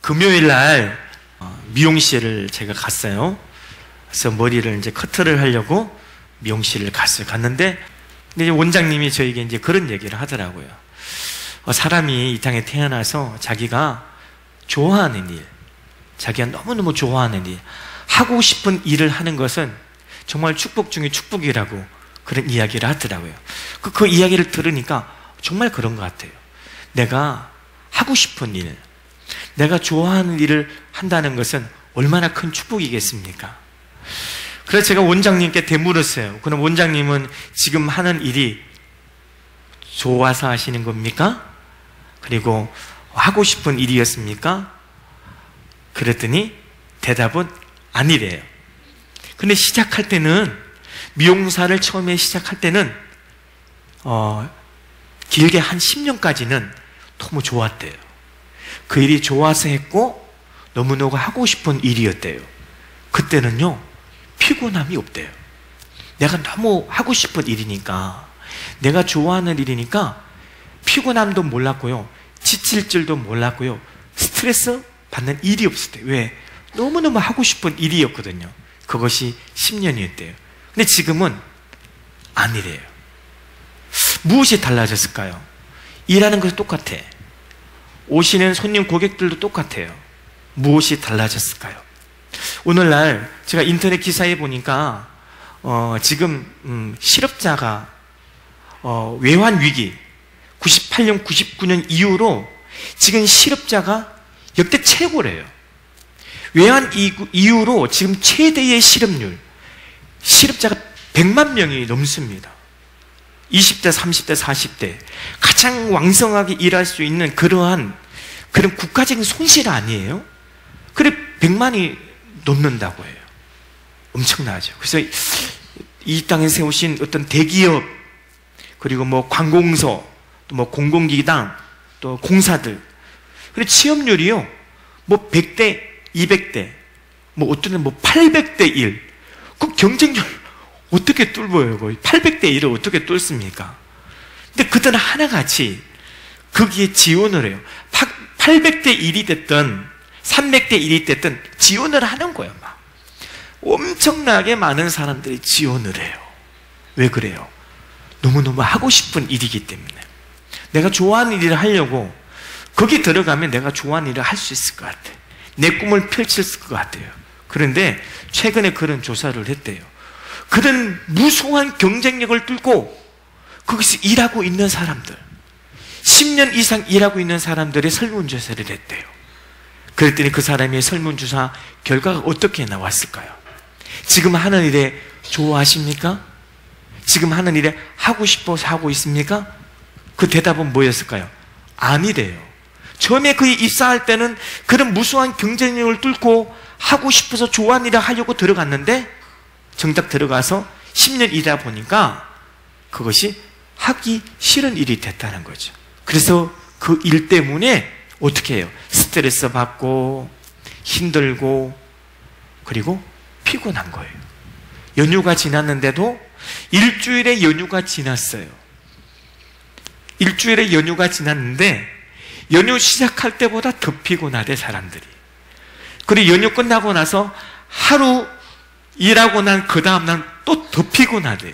금요일 날 미용실을 제가 갔어요. 그래서 머리를 이제 커트를 하려고 미용실을 갔는데 이제 원장님이 저에게 이제 그런 얘기를 하더라고요. 사람이 이 땅에 태어나서 자기가 좋아하는 일, 자기가 너무너무 좋아하는 일, 하고 싶은 일을 하는 것은 정말 축복 중에 축복이라고 그런 이야기를 하더라고요. 그 이야기를 들으니까 정말 그런 것 같아요. 내가 하고 싶은 일, 내가 좋아하는 일을 한다는 것은 얼마나 큰 축복이겠습니까? 그래서 제가 원장님께 되물었어요. 그럼 원장님은 지금 하는 일이 좋아서 하시는 겁니까? 그리고 하고 싶은 일이었습니까? 그랬더니 대답은 아니래요. 근데 시작할 때는, 미용사를 처음에 시작할 때는 길게 한 10년까지는 너무 좋았대요. 그 일이 좋아서 했고 너무너무 하고 싶은 일이었대요. 그때는요 피곤함이 없대요. 내가 너무 하고 싶은 일이니까, 내가 좋아하는 일이니까 피곤함도 몰랐고요, 지칠 줄도 몰랐고요, 스트레스 받는 일이 없었대요. 왜? 너무너무 하고 싶은 일이었거든요. 그것이 10년이었대요. 근데 지금은 아니래요. 무엇이 달라졌을까요? 일하는 것은 똑같아. 오시는 손님 고객들도 똑같아요. 무엇이 달라졌을까요? 오늘날 제가 인터넷 기사에 보니까 지금 실업자가 외환 위기 98년, 99년 이후로 지금 실업자가 역대 최고래요. 외환 이후로 지금 최대의 실업률, 실업자가 100만 명이 넘습니다. 20대, 30대, 40대 가장 왕성하게 일할 수 있는 그런 국가적인 손실 아니에요? 그래 100만이 넘는다고 해요. 엄청나죠. 그래서 이 땅에 세우신 어떤 대기업, 그리고 뭐 관공서, 또 뭐 공공기관, 또 공사들, 그리고 취업률이요 뭐 100대, 200대, 뭐 어떤 데는 뭐 800대 1. 그 경쟁률 어떻게 뚫어요? 800대 1을 어떻게 뚫습니까? 근데 그들은 하나같이 거기에 지원을 해요. 800대 1이 됐든 300대 1이 됐든 지원을 하는 거예요. 막 엄청나게 많은 사람들이 지원을 해요. 왜 그래요? 너무너무 하고 싶은 일이기 때문에. 내가 좋아하는 일을 하려고 거기 들어가면 내가 좋아하는 일을 할 수 있을 것 같아. 내 꿈을 펼칠 것 같아요. 그런데 최근에 그런 조사를 했대요. 그런 무수한 경쟁력을 뚫고 거기서 일하고 있는 사람들, 10년 이상 일하고 있는 사람들의 설문조사를 했대요. 그랬더니 그 사람의 설문조사 결과가 어떻게 나왔을까요? 지금 하는 일에 좋아하십니까? 지금 하는 일에 하고 싶어서 하고 있습니까? 그 대답은 뭐였을까요? 아니래요. 처음에 그에 입사할 때는 그런 무수한 경쟁력을 뚫고 하고 싶어서 좋아하는 일을 하려고 들어갔는데 정작 들어가서 10년 일하다 보니까 그것이 하기 싫은 일이 됐다는 거죠. 그래서 그 일 때문에 어떻게 해요? 스트레스 받고 힘들고 그리고 피곤한 거예요. 연휴가 지났는데도 일주일의 연휴가 지났어요. 일주일의 연휴가 지났는데 연휴 시작할 때보다 더 피곤하대 사람들이. 그리고 연휴 끝나고 나서 하루 일하고 난 그 다음날 또 더 피곤하대요.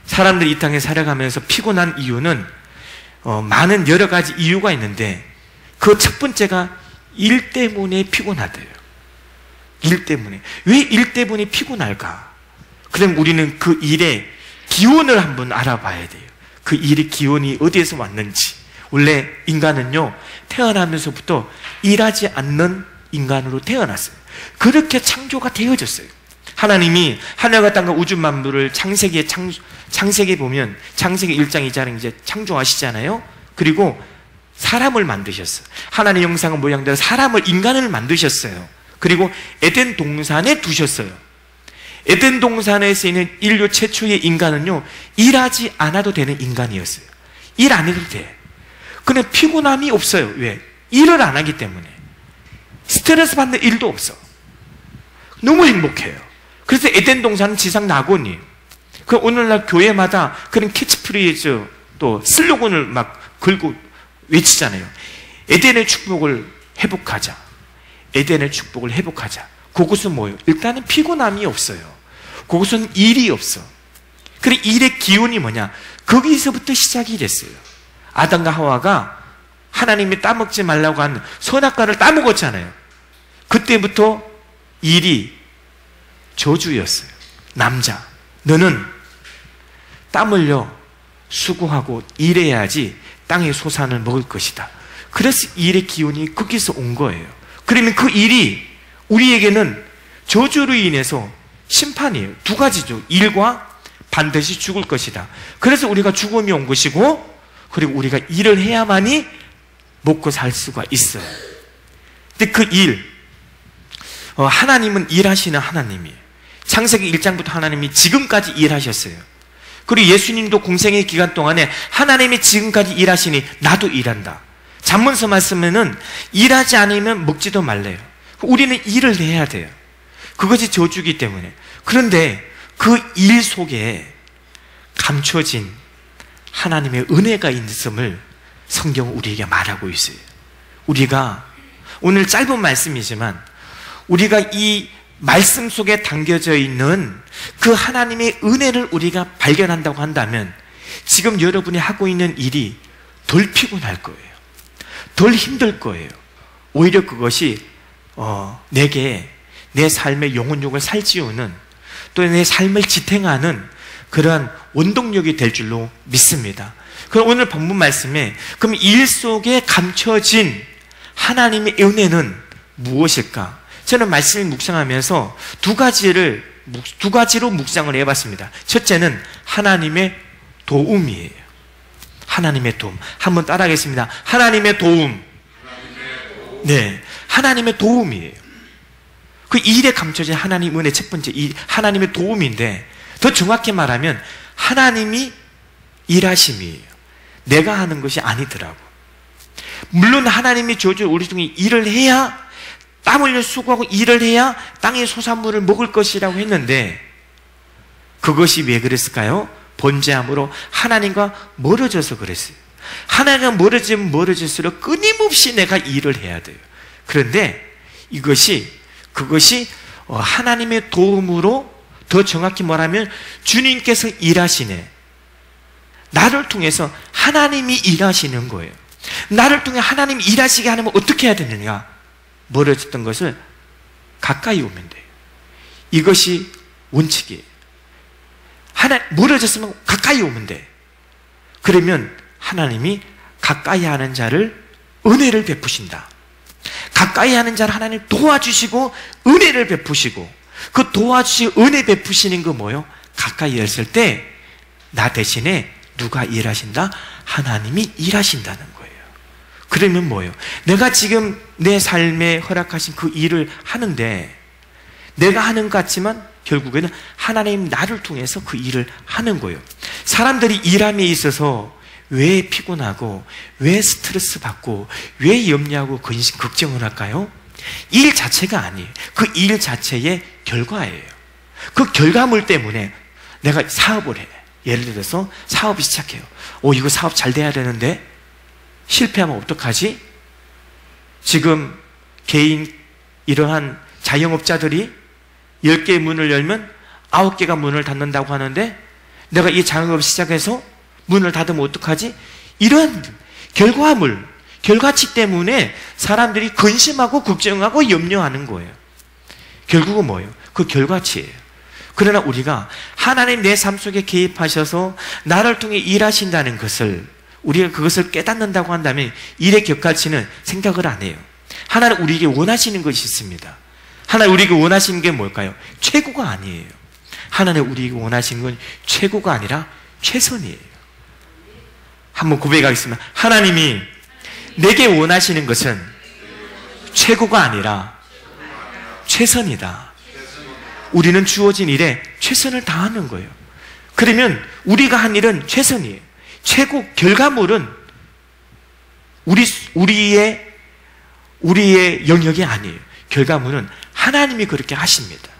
사람들이 이 땅에 살아가면서 피곤한 이유는 많은 여러 가지 이유가 있는데 그 첫 번째가 일 때문에 피곤하대요. 일 때문에. 왜 일 때문에 피곤할까? 그럼 우리는 그 일의 기원을 한번 알아봐야 돼요. 그 일의 기원이 어디에서 왔는지. 원래 인간은요 태어나면서부터 일하지 않는 인간으로 태어났어요. 그렇게 창조가 되어졌어요. 하나님이 하늘과 땅과 우주 만물을 창세기에 보면 창세기 1장 2장에 이제 창조하시잖아요. 그리고 사람을 만드셨어요. 하나님의 형상과 모양대로 사람을, 인간을 만드셨어요. 그리고 에덴 동산에 두셨어요. 에덴 동산에서 있는 인류 최초의 인간은요 일하지 않아도 되는 인간이었어요. 일 안 해도 돼. 근데 피곤함이 없어요. 왜? 일을 안 하기 때문에. 스트레스 받는 일도 없어. 너무 행복해요. 그래서 에덴 동산은 지상 낙원이에요. 그 오늘날 교회마다 그런 캐치프레이즈 또 슬로건을 막 걸고 외치잖아요. 에덴의 축복을 회복하자. 에덴의 축복을 회복하자. 그것은 뭐예요? 일단은 피곤함이 없어요. 그것은 일이 없어. 그래, 일의 기운이 뭐냐? 거기서부터 시작이 됐어요. 아담과 하와가 하나님이 따먹지 말라고 한 선악과를 따먹었잖아요. 그때부터 일이 저주였어요. 남자, 너는 땀 흘려 수고하고 일해야지 땅의 소산을 먹을 것이다. 그래서 일의 기운이 거기서 온 거예요. 그러면 그 일이 우리에게는 저주로 인해서 심판이에요. 두 가지죠. 일과 반드시 죽을 것이다. 그래서 우리가 죽음이 온 것이고, 그리고 우리가 일을 해야만이 먹고 살 수가 있어요. 근데 그 일, 하나님은 일하시는 하나님이에요. 창세기 1장부터 하나님이 지금까지 일하셨어요. 그리고 예수님도 공생의 기간 동안에 하나님이 지금까지 일하시니 나도 일한다. 잠언서 말씀에는 일하지 않으면 먹지도 말래요. 우리는 일을 해야 돼요. 그것이 저주기 때문에. 그런데 그 일 속에 감춰진 하나님의 은혜가 있음을 성경은 우리에게 말하고 있어요. 우리가 오늘 짧은 말씀이지만 우리가 이 말씀 속에 담겨져 있는 그 하나님의 은혜를 우리가 발견한다고 한다면 지금 여러분이 하고 있는 일이 덜 피곤할 거예요. 덜 힘들 거예요. 오히려 그것이 내게 내 삶의 영혼력을 살찌우는, 또 내 삶을 지탱하는 그러한 원동력이 될 줄로 믿습니다. 그럼 오늘 본문 말씀에 그럼 일 속에 감춰진 하나님의 은혜는 무엇일까? 저는 말씀을 묵상하면서 두 가지로 묵상을 해봤습니다. 첫째는 하나님의 도움이에요. 하나님의 도움. 한번 따라하겠습니다. 하나님의 도움. 네, 하나님의 도움이에요. 그 일에 감춰진 하나님 은혜 첫 번째, 이 하나님의 도움인데, 더 정확히 말하면 하나님이 일하심이에요. 내가 하는 것이 아니더라고. 물론 하나님이 저주 우리 중에 일을 해야, 땀 흘려 수고하고 일을 해야 땅의 소산물을 먹을 것이라고 했는데, 그것이 왜 그랬을까요? 번제함으로 하나님과 멀어져서 그랬어요. 하나님과 멀어지면 멀어질수록 끊임없이 내가 일을 해야 돼요. 그런데 그것이 하나님의 도움으로, 더 정확히 말하면 주님께서 일하시네. 나를 통해서 하나님이 일하시는 거예요. 나를 통해 하나님이 일하시게 하려면 어떻게 해야 되느냐? 멀어졌던 것을 가까이 오면 돼요. 이것이 원칙이에요. 멀어졌으면 가까이 오면 돼. 그러면 하나님이 가까이 하는 자를 은혜를 베푸신다. 가까이 하는 자를 하나님 도와주시고 은혜를 베푸시고, 그 도와주시고 은혜 베푸시는 거 뭐예요? 가까이 했을 때 나 대신에 누가 일하신다? 하나님이 일하신다는 거예요. 그러면 뭐예요? 내가 지금 내 삶에 허락하신 그 일을 하는데 내가 하는 것 같지만 결국에는 하나님 나를 통해서 그 일을 하는 거예요. 사람들이 일함에 있어서 왜 피곤하고 왜 스트레스 받고 왜 염려하고 걱정을 할까요? 일 자체가 아니에요. 그 일 자체의 결과예요. 그 결과물 때문에 내가 사업을 해. 예를 들어서 사업이 시작해요. 이거 사업 잘 돼야 되는데 실패하면 어떡하지? 지금 개인 이러한 자영업자들이 10개의 문을 열면 9개가 문을 닫는다고 하는데 내가 이 자영업을 시작해서 문을 닫으면 어떡하지? 이런 결과물, 결과치 때문에 사람들이 근심하고 걱정하고 염려하는 거예요. 결국은 뭐예요? 그 결과치예요. 그러나 우리가 하나님 내 삶 속에 개입하셔서 나를 통해 일하신다는 것을, 우리가 그것을 깨닫는다고 한다면 일의 격가치는 생각을 안 해요. 하나님 우리에게 원하시는 것이 있습니다. 하나님 우리에게 원하시는 게 뭘까요? 최고가 아니에요. 하나님 우리에게 원하시는 건 최고가 아니라 최선이에요. 한번 고백하겠습니다. 하나님이 내게 원하시는 것은 최고가 아니라 최선이다. 우리는 주어진 일에 최선을 다하는 거예요. 그러면 우리가 한 일은 최선이에요. 최고 결과물은 우리의 영역이 아니에요. 결과물은 하나님이 그렇게 하십니다.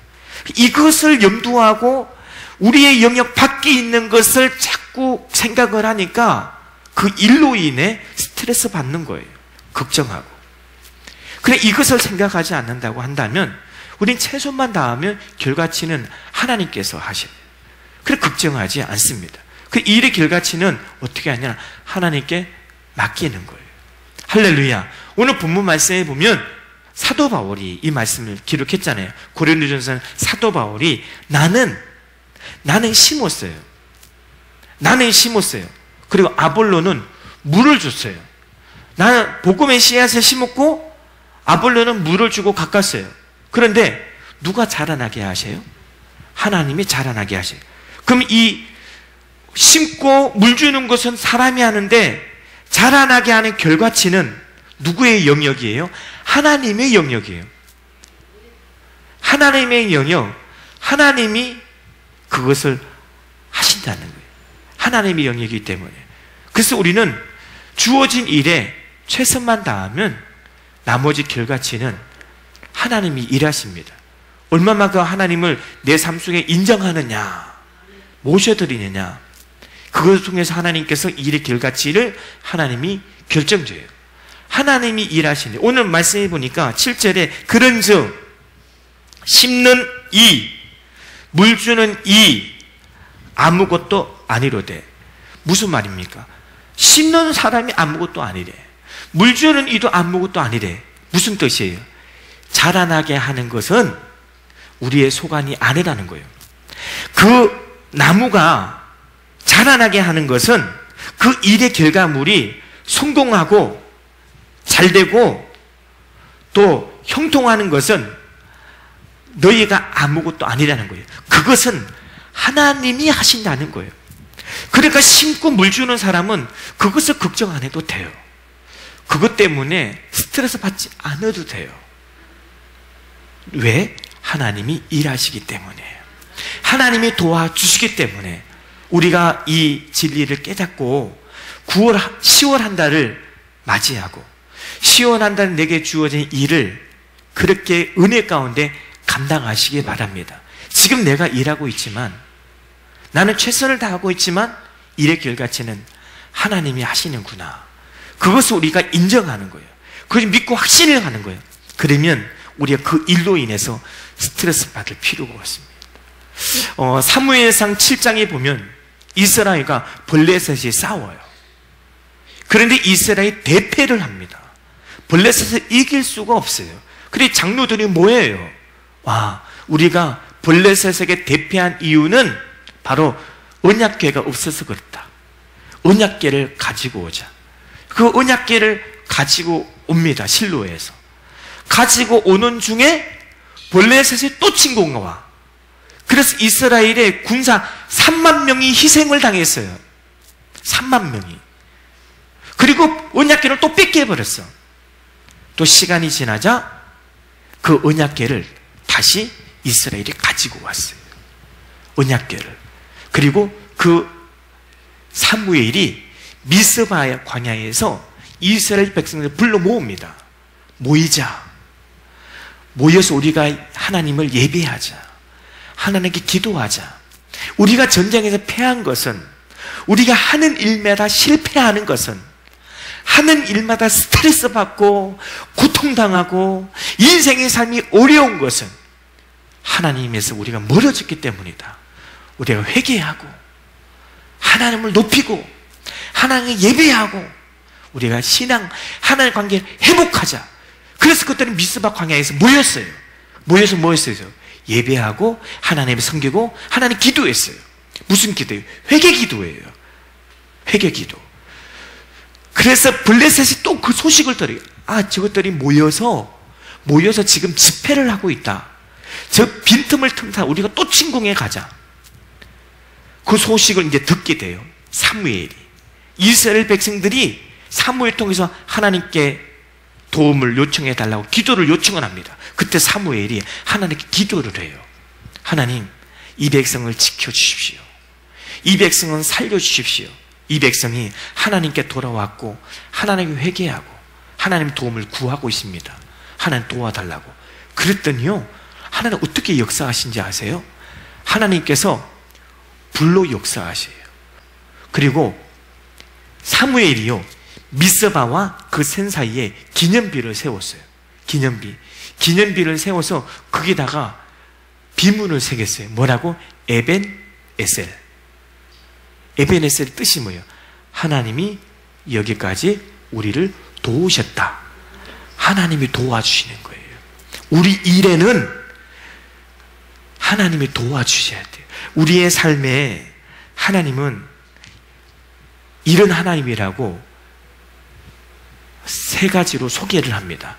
이것을 염두하고 우리의 영역 밖에 있는 것을 자꾸 생각을 하니까 그 일로 인해 스트레스 받는 거예요. 걱정하고. 그래, 이것을 생각하지 않는다고 한다면 우린 최선만 다하면 결과치는 하나님께서 하십니다. 그래, 걱정하지 않습니다. 그 일의 결과치는 어떻게 하냐? 하나님께 맡기는 거예요. 할렐루야. 오늘 본문 말씀에 보면 사도 바울이 이 말씀을 기록했잖아요. 고린도전서 사도 바울이 나는 심었어요. 나는 심었어요. 그리고 아볼로는 물을 줬어요. 나는 복음의 씨앗을 심었고 아볼로는 물을 주고 깎았어요. 그런데 누가 자라나게 하세요? 하나님이 자라나게 하세요. 그럼 이 심고 물 주는 것은 사람이 하는데 자라나게 하는 결과치는 누구의 영역이에요? 하나님의 영역이에요. 하나님의 영역, 하나님이 그것을 하신다는 거예요. 하나님의 영역이기 때문에. 그래서 우리는 주어진 일에 최선만 다하면 나머지 결과치는 하나님이 일하십니다. 얼마만큼 하나님을 내 삶 속에 인정하느냐, 모셔드리느냐, 그것을 통해서 하나님께서 일의 결과치를 하나님이 결정줘요. 하나님이 일하시는데, 오늘 말씀해 보니까 7절에 그런즉 심는 이, 물 주는 이 아무것도 아니로되. 무슨 말입니까? 심는 사람이 아무것도 아니래. 물 주는 이도 아무것도 아니래. 무슨 뜻이에요? 자라나게 하는 것은 우리의 소관이 아니라는 거예요. 그 나무가 자라나게 하는 것은 그 일의 결과물이 성공하고 잘되고 또 형통하는 것은 너희가 아무것도 아니라는 거예요. 그것은 하나님이 하신다는 거예요. 그러니까 심고 물 주는 사람은 그것을 걱정 안 해도 돼요. 그것 때문에 스트레스 받지 않아도 돼요. 왜? 하나님이 일하시기 때문에, 하나님이 도와주시기 때문에 우리가 이 진리를 깨닫고 10월 한 달을 맞이하고 10월 한 달 내게 주어진 일을 그렇게 은혜 가운데 감당하시기 바랍니다. 지금 내가 일하고 있지만, 나는 최선을 다하고 있지만 일의 결과치는 하나님이 하시는구나. 그것을 우리가 인정하는 거예요. 그걸 믿고 확신을 하는 거예요. 그러면 우리가 그 일로 인해서 스트레스 받을 필요가 없습니다. 사무엘상 7장에 보면 이스라엘과 블레셋이 싸워요. 그런데 이스라엘이 대패를 합니다. 블레셋을 이길 수가 없어요. 그래서 장로들이 뭐예요? 우리가 블레셋에게 대패한 이유는 바로 언약궤가 없어서 그렇다. 언약궤를 가지고 오자. 그 언약궤를 가지고 옵니다. 실로에서. 가지고 오는 중에 블레셋이 또 침공가 와. 그래서 이스라엘의 군사 3만 명이 희생을 당했어요. 3만 명이. 그리고 언약궤를 또 뺏겨버렸어. 또 시간이 지나자 그 언약궤를 다시 이스라엘이 가지고 왔어요. 언약궤를. 그리고 그 사무엘이 미스바 광야에서 이스라엘 백성들을 불러 모읍니다. 모여서 우리가 하나님을 예배하자. 하나님께 기도하자. 우리가 전쟁에서 패한 것은, 우리가 하는 일마다 실패하는 것은, 하는 일마다 스트레스 받고 고통당하고 인생의 삶이 어려운 것은 하나님에서 우리가 멀어졌기 때문이다. 우리가 회개하고 하나님을 높이고 하나님을 예배하고 우리가 신앙, 하나님의 관계를 회복하자. 그래서 그때는 미스바 광야에서 모였어요. 모여서 뭐 했어요? 예배하고 하나님을 섬기고 하나님 기도했어요. 무슨 기도예요? 회개 기도예요. 회개 기도. 그래서 블레셋이 또 그 소식을 들어요. 저것들이 모여서 지금 집회를 하고 있다. 저 빈틈을 틈타 우리가 또 침공해 가자. 그 소식을 이제 듣게 돼요. 사무엘이. 이스라엘 백성들이 사무엘 통해서 하나님께 도움을 요청해 달라고 기도를 요청을 합니다. 그때 사무엘이 하나님께 기도를 해요. 하나님, 이 백성을 지켜주십시오. 이 백성은 살려주십시오. 이 백성이 하나님께 돌아왔고 하나님께 회개하고 하나님 도움을 구하고 있습니다. 하나님 도와달라고. 그랬더니요, 하나님 어떻게 역사하신지 아세요? 하나님께서 불로 역사하세요. 그리고 사무엘이요, 미스바와 그 센 사이에 기념비를 세웠어요. 기념비. 기념비를 세워서 거기다가 비문을 새겼어요. 뭐라고? 에벤에셀. 에벤에셀의 뜻이 뭐예요? 하나님이 여기까지 우리를 도우셨다. 하나님이 도와주시는 거예요. 우리 일에는 하나님이 도와주셔야 돼요. 우리의 삶에 하나님은 이런 하나님이라고 세 가지로 소개를 합니다.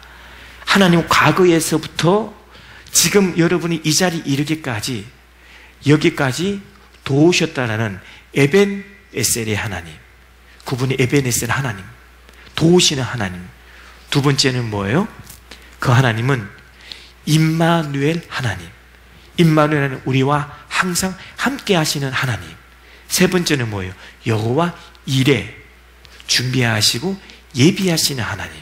하나님은 과거에서부터 지금 여러분이 이 자리에 이르기까지 여기까지 도우셨다라는 에벤에셀의 하나님, 그분이 에벤에셀 하나님, 도우시는 하나님. 두 번째는 뭐예요? 그 하나님은 임마누엘 하나님. 임마누엘은 우리와 항상 함께 하시는 하나님. 세 번째는 뭐예요? 여호와 일에 준비하시고 예비하시는 하나님.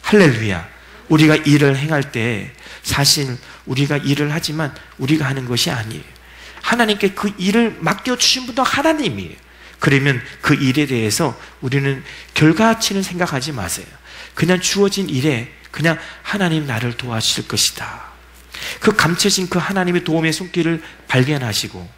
할렐루야. 우리가 일을 행할 때 사실 우리가 일을 하지만 우리가 하는 것이 아니에요. 하나님께 그 일을 맡겨주신 분도 하나님이에요. 그러면 그 일에 대해서 우리는 결과치는 생각하지 마세요. 그냥 주어진 일에 그냥 하나님 나를 도와주실 것이다. 그 감춰진 그 하나님의 도움의 손길을 발견하시고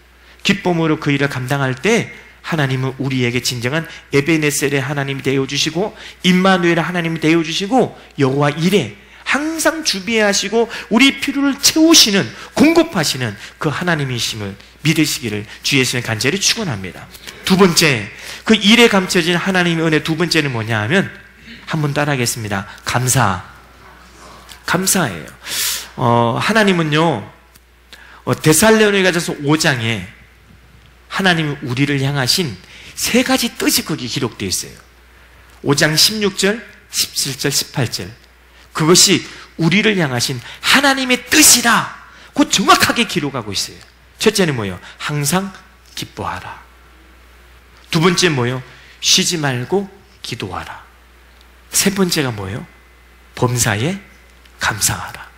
기쁨으로 그 일을 감당할 때 하나님은 우리에게 진정한 에베네셀의 하나님이 되어주시고 임마누엘의 하나님이 되어주시고 여호와 일에 항상 준비하시고 우리 필요를 채우시는 공급하시는 그 하나님이심을 믿으시기를 주 예수님 간절히 축원합니다. 두 번째, 그 일에 감춰진 하나님의 은혜 두 번째는 뭐냐 하면 한번 따라하겠습니다. 감사예요. 하나님은요 데살로니가전서 5장에 하나님이 우리를 향하신 세 가지 뜻이 거기 기록되어 있어요. 5장 16절, 17절, 18절. 그것이 우리를 향하신 하나님의 뜻이라 곧 정확하게 기록하고 있어요. 첫째는 뭐예요? 항상 기뻐하라. 두 번째 뭐예요? 쉬지 말고 기도하라. 세 번째가 뭐예요? 범사에 감사하라.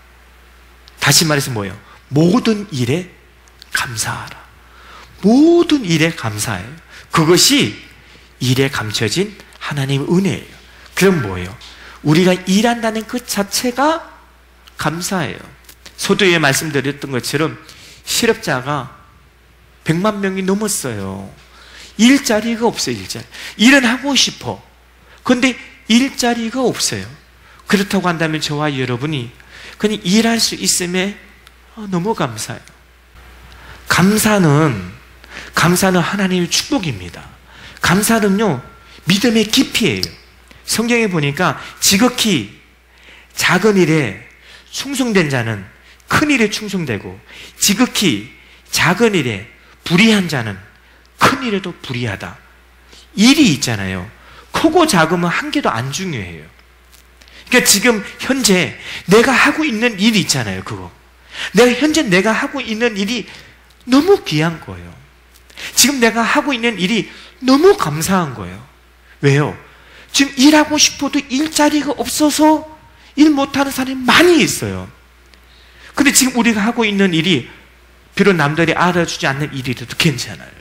다시 말해서 뭐예요? 모든 일에 감사하라. 모든 일에 감사해요. 그것이 일에 감춰진 하나님의 은혜예요. 그럼 뭐예요? 우리가 일한다는 그 자체가 감사해요. 소도에 말씀드렸던 것처럼 실업자가 100만 명이 넘었어요. 일자리가 없어요. 일은 하고 싶어. 그런데 일자리가 없어요. 그렇다고 한다면 저와 여러분이 그냥 일할 수 있음에 너무 감사해요. 감사는 하나님의 축복입니다. 감사는요 믿음의 깊이예요. 성경에 보니까 지극히 작은 일에 충성된 자는 큰 일에 충성되고 지극히 작은 일에 불의한 자는 큰 일에도 불의하다. 일이 있잖아요. 크고 작으면 한 개도 안 중요해요. 그러니까 지금 현재 내가 하고 있는 일이 있잖아요. 그거 현재 내가 하고 있는 일이 너무 귀한 거예요. 지금 내가 하고 있는 일이 너무 감사한 거예요. 왜요? 지금 일하고 싶어도 일자리가 없어서 일 못하는 사람이 많이 있어요. 근데 지금 우리가 하고 있는 일이 비록 남들이 알아주지 않는 일이라도 괜찮아요.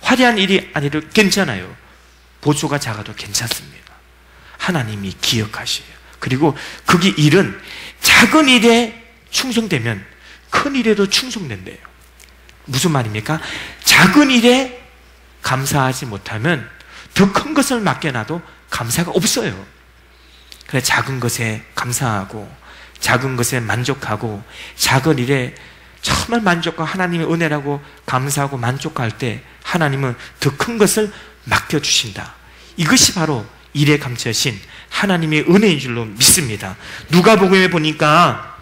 화려한 일이 아니라도 괜찮아요. 보조가 작아도 괜찮습니다. 하나님이 기억하셔요. 그리고 그게 일은 작은 일에 충성되면 큰 일에도 충성된대요. 무슨 말입니까? 작은 일에 감사하지 못하면 더 큰 것을 맡겨놔도 감사가 없어요. 그래 작은 것에 감사하고 작은 것에 만족하고 작은 일에 정말 만족하고 하나님의 은혜라고 감사하고 만족할 때 하나님은 더 큰 것을 맡겨주신다. 이것이 바로 일에 감춰진 하나님의 은혜인 줄로 믿습니다. 누가복음에 보니까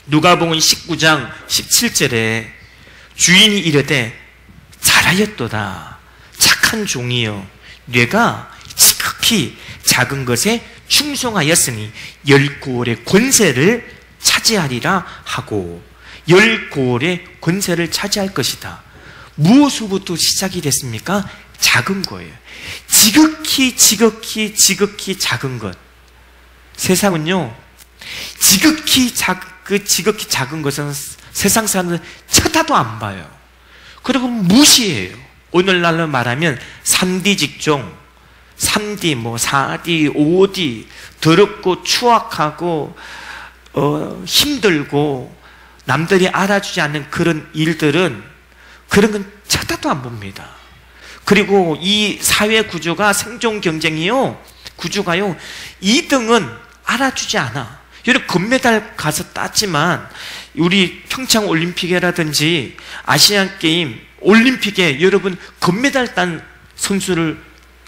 누가복음 19장 17절에 주인이 이르되 잘하였도다 착한 종이여 뇌가 지극히 작은 것에 충성하였으니 10고을의 권세를 차지하리라 하고 10고을의 권세를 차지할 것이다. 무엇으로부터 시작이 됐습니까? 작은 거예요. 지극히 작은 것. 세상은요 지극히 작은 것은 세상 사람은 쳐다도 안 봐요. 그리고 무시해요. 오늘날로 말하면 3D 직종, 3D, 4D, 5D, 더럽고 추악하고 힘들고 남들이 알아주지 않는 그런 일들은 그런 건 쳐다도 안 봅니다. 그리고 이 사회 구조가 생존 경쟁이요, 구조가요, 2등은 알아주지 않아. 여러분 금메달 가서 땄지만 우리 평창 올림픽이라든지 아시안 게임 올림픽에 여러분 금메달 딴 선수를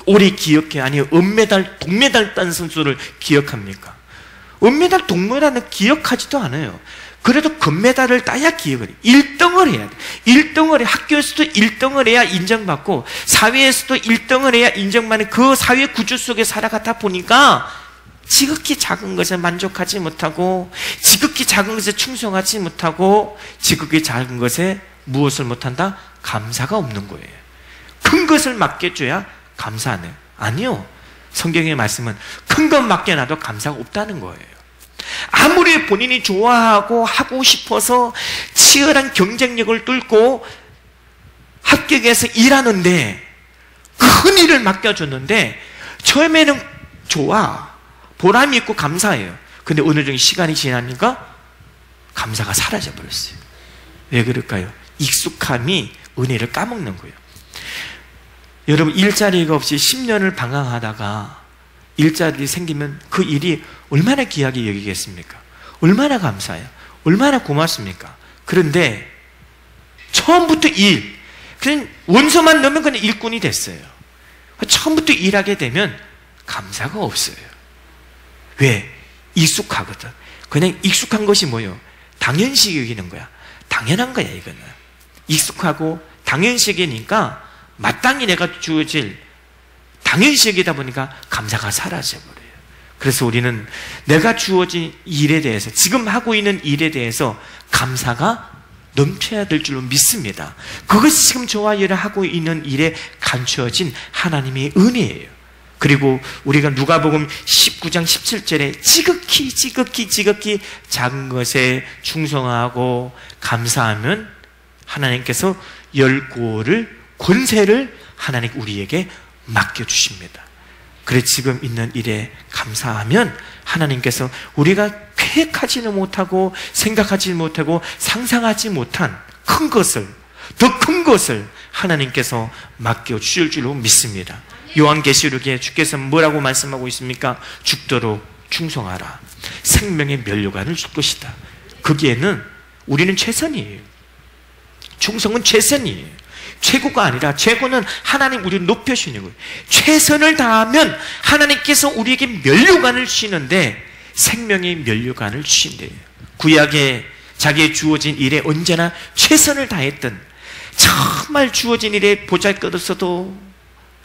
오래 기억해요? 아니요 은메달, 동메달 딴 선수를 기억합니까? 은메달, 동메달은 기억하지도 않아요. 그래도 금메달을 따야 기억을 해요. 1등을 해야 돼. 1등을 해. 학교에서도 1등을 해야 인정받고 사회에서도 1등을 해야 인정받는 그 사회 구조 속에 살아가다 보니까 지극히 작은 것에 만족하지 못하고 지극히 작은 것에 충성하지 못하고 지극히 작은 것에 무엇을 못한다? 감사가 없는 거예요. 큰 것을 맡겨줘야 감사하네. 아니요. 성경의 말씀은 큰 것 맡겨놔도 감사가 없다는 거예요. 아무리 본인이 좋아하고 하고 싶어서 치열한 경쟁력을 뚫고 합격해서 일하는데 큰 일을 맡겨줬는데 처음에는 좋아, 보람이 있고 감사해요. 근데 어느 정도 시간이 지나니까 감사가 사라져버렸어요. 왜 그럴까요? 익숙함이 은혜를 까먹는 거예요. 여러분 일자리가 없이 10년을 방황하다가 일자리 생기면 그 일이 얼마나 귀하게 여기겠습니까? 얼마나 감사해요? 얼마나 고맙습니까? 그런데 처음부터 그냥 원서만 넣으면 그냥 일꾼이 됐어요. 처음부터 일하게 되면 감사가 없어요. 왜? 익숙하거든. 그냥 익숙한 것이 뭐예요? 당연시 여기는 거야. 당연한 거야 이거는. 익숙하고 당연시기니까 마땅히 내가 주어질 당연시기다 보니까 감사가 사라져버려요. 그래서 우리는 내가 주어진 일에 대해서, 지금 하고 있는 일에 대해서 감사가 넘쳐야 될 줄로 믿습니다. 그것이 지금 저와 일을 하고 있는 일에 감추어진 하나님의 은혜예요. 그리고 우리가 누가복음 19장 17절에 지극히 작은 것에 충성하고 감사하면 하나님께서 열고를, 권세를 하나님 우리에게 맡겨주십니다. 그래 지금 있는 일에 감사하면 하나님께서 우리가 계획하지는 못하고 생각하지 못하고 상상하지 못한 큰 것을, 더 큰 것을 하나님께서 맡겨주실 줄로 믿습니다. 요한계시록에 주께서 뭐라고 말씀하고 있습니까? 죽도록 충성하라. 생명의 면류관을 줄 것이다. 거기에는 우리는 최선이에요. 충성은 최선이에요. 최고가 아니라, 최고는 하나님 우리를 높여주시는 거예요. 최선을 다하면 하나님께서 우리에게 면류관을 주시는데 생명의 면류관을 주신대요. 구약에 자기의 주어진 일에 언제나 최선을 다했던, 정말 주어진 일에 보잘것없어도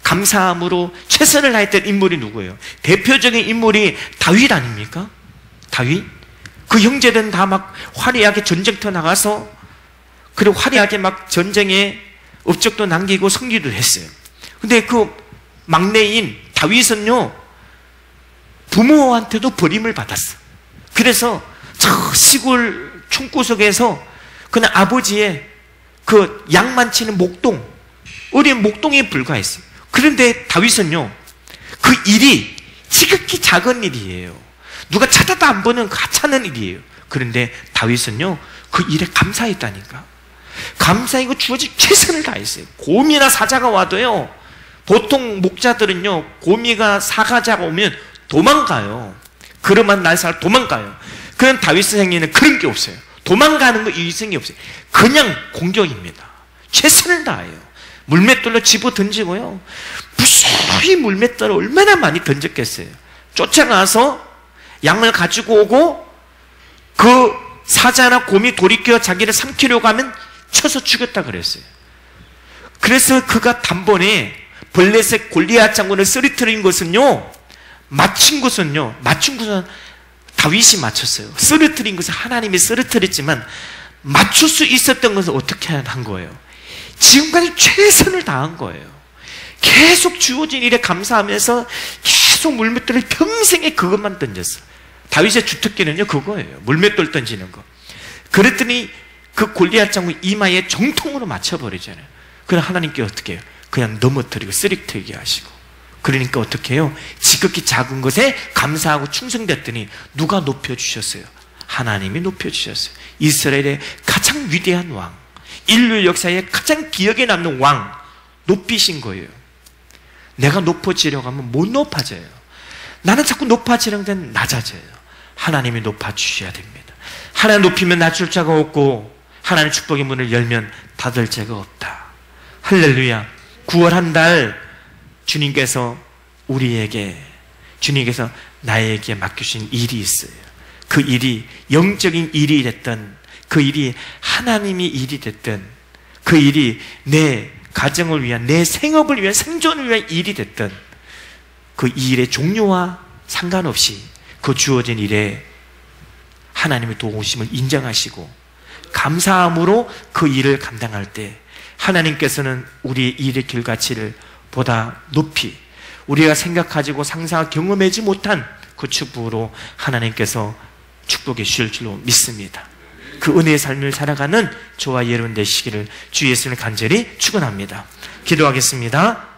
감사함으로 최선을 다했던 인물이 누구예요? 대표적인 인물이 다윗 아닙니까? 다윗? 그 형제들은 다 막 화려하게 전쟁터 나가서, 그리고 화려하게 막 전쟁에 업적도 남기고 승리도 했어요. 근데 그 막내인 다윗은요, 부모한테도 버림을 받았어. 그래서 저 시골 총구석에서 그냥 아버지의 그 양만 치는 목동, 어린 목동에 불과했어요. 그런데 다윗은요, 그 일이 지극히 작은 일이에요. 누가 쳐다도 안 보는 하찮은 일이에요. 그런데 다윗은요, 그 일에 감사했다니까. 감사이고 주어진 최선을 다했어요. 곰이나 사자가 와도요, 보통 목자들은요, 곰이가 사자가 오면 도망가요. 그러면 날살 도망가요. 그런 다윗의 행위는 그런 게 없어요. 도망가는 거 이생이 없어요. 그냥 공격입니다. 최선을 다해요. 물맷돌로 집어 던지고요, 무수히 물맷돌을 얼마나 많이 던졌겠어요. 쫓아가서 양을 가지고 오고 그 사자나 곰이 돌이켜 자기를 삼키려고 하면 쳐서 죽였다 그랬어요. 그래서 그가 단번에 블레셋 골리앗 장군을 쓰러뜨린 것은요, 맞춘 것은 다윗이 맞췄어요. 쓰러뜨린 것은 하나님이 쓰러뜨렸지만 맞출 수 있었던 것은 어떻게 한 거예요? 지금까지 최선을 다한 거예요. 계속 주어진 일에 감사하면서 계속 물맷돌을 평생에 그것만 던졌어. 다윗의 주특기는요 그거예요. 물맷돌 던지는 거. 그랬더니 그 골리앗 장군 이마에 정통으로 맞춰버리잖아요. 그럼 하나님께 어떻게 해요? 그냥 넘어뜨리고 쓰러뜨리게 하시고. 그러니까 어떻게 해요? 지극히 작은 것에 감사하고 충성됐더니 누가 높여주셨어요? 하나님이 높여주셨어요. 이스라엘의 가장 위대한 왕, 인류 역사에 가장 기억에 남는 왕 높이신 거예요. 내가 높아지려고 하면 못 높아져요. 나는 자꾸 높아지려고 하면 낮아져요. 하나님이 높아주셔야 됩니다. 하나님 높이면 낮출 자가 없고 하나님의 축복의 문을 열면 닫을 자가 없다. 할렐루야. 9월 한 달 주님께서 나에게 맡기신 일이 있어요. 그 일이 영적인 일이 됐든, 그 일이 하나님의 일이 됐든, 그 일이 내 가정을 위한, 내 생업을 위한, 생존을 위한 일이 됐든, 그 일의 종류와 상관없이 그 주어진 일에 하나님의 도우심을 인정하시고 감사함으로 그 일을 감당할 때 하나님께서는 우리의 일의 결과치를 보다 높이, 우리가 생각하지고 상상하고 경험하지 못한 그 축복으로 하나님께서 축복해 주실 줄로 믿습니다. 그 은혜의 삶을 살아가는 저와 여러분 되시기를 주 예수를 간절히 축원합니다. 기도하겠습니다.